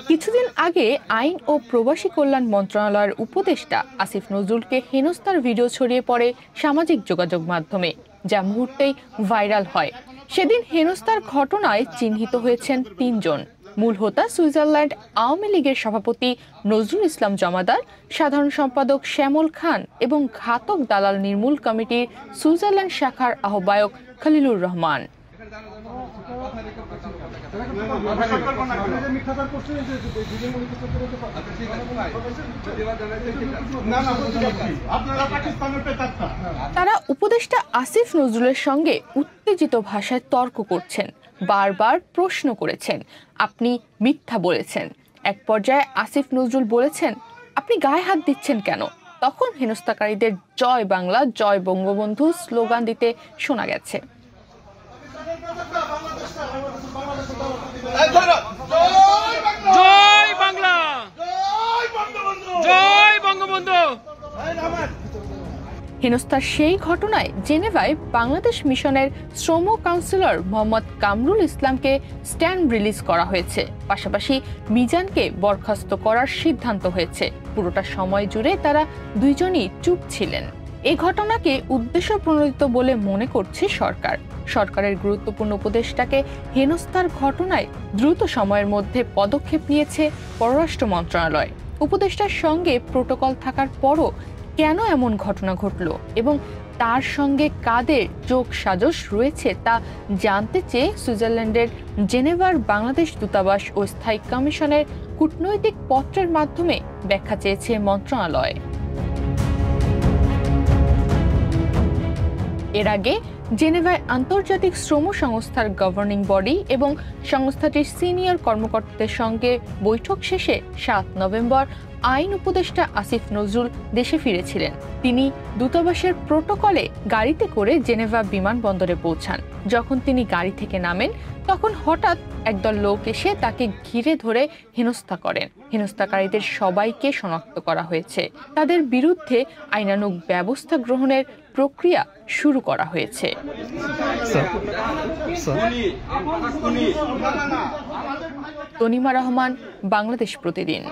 কিছুদিন আগে আইন ও প্রবাসী কল্যাণ মন্ত্রণালয়ের উপদেষ্টা আসিফ নজরুলকে হেনস্থার ভিডিও ছড়িয়ে পড়ে সামাজিক যোগাযোগ মাধ্যমে, যা মুহূর্তেই ভাইরাল হয়। সেদিন হেনস্থার ঘটনায় চিহ্নিত হয়েছেন ৩ জন। মূল হোতা সুইজারল্যান্ড আওয়ামী লীগের সভাপতি নজরুল ইসলাম জমাদার, সাধারণ সম্পাদক শ্যামল খান এবং ঘাতক দালাল নির্মূল কমিটির সুইজারল্যান্ড শাখার আহ্বায়ক খলিলুর রহমান। তারা উপদেষ্টা আসিফ নজরুলের সঙ্গে উত্তেজিত ভাষায় তর্ক করছেন, বারবার প্রশ্ন করেছেন, আপনি মিথ্যা বলেছেন। এক পর্যায়ে আসিফ নজরুল বলেছেন, আপনি গায়ে হাত দিচ্ছেন কেন? তখন হেনস্থাকারীদের জয় বাংলা, জয় বঙ্গবন্ধু স্লোগান দিতে শোনা গেছে। জয় বাংলা, জয় বঙ্গবন্ধু। হেনস্থার সেই ঘটনায় জেনেভায় বাংলাদেশ মিশনের শ্রম কাউন্সিলর মোহাম্মদ কামরুল ইসলামকে স্ট্যান্ড রিলিজ করা হয়েছে। পাশাপাশি মিজানকে বরখাস্ত করার সিদ্ধান্ত হয়েছে। পুরোটা সময় জুড়ে তারা দুইজনই চুপ ছিলেন। এই ঘটনাকে উদ্দেশ্য প্রণোদিত বলে মনে করছে সরকার। সরকারের গুরুত্বপূর্ণ উপদেষ্টাকে হেনস্থার ঘটনায় দ্রুত সময়ের মধ্যে পদক্ষেপ নিয়েছে পররাষ্ট্র মন্ত্রণালয়। উপদেষ্টার সঙ্গে প্রোটোকল থাকার পরও কেন এমন ঘটনা ঘটল এবং তার সঙ্গে কাদের যোগ সাজশ রয়েছে তা জানতে চেয়ে সুইজারল্যান্ডের জেনেভার বাংলাদেশ দূতাবাস ও স্থায়ী কমিশনের কূটনৈতিক পত্রের মাধ্যমে ব্যাখ্যা চেয়েছে মন্ত্রণালয়। এর আগে জেনেভায় আন্তর্জাতিক শ্রম সংস্থার গভর্নিং বডি এবং সংস্থাটির সিনিয়র কর্মকর্তাদের সঙ্গে বৈঠক শেষে ৭ নভেম্বর আইন উপদেষ্টা আসিফ নজরুল দেশে ফিরেছিলেন। তিনি দূতাবাসের প্রোটোকলে গাড়িতে করে জেনেভা বিমানবন্দরে পৌঁছান। যখন তিনি গাড়ি থেকে নামেন তখন হঠাৎ একদল লোক এসে তাকে ঘিরে ধরে হেনস্থা করেন। হেনস্থাকারীদের সবাইকে শনাক্ত করা হয়েছে। তাদের বিরুদ্ধে আইনানুগ ব্যবস্থা গ্রহণের প্রক্রিয়া শুরু করা হয়েছে। তনিমা রহমান, বাংলাদেশ প্রতিদিন।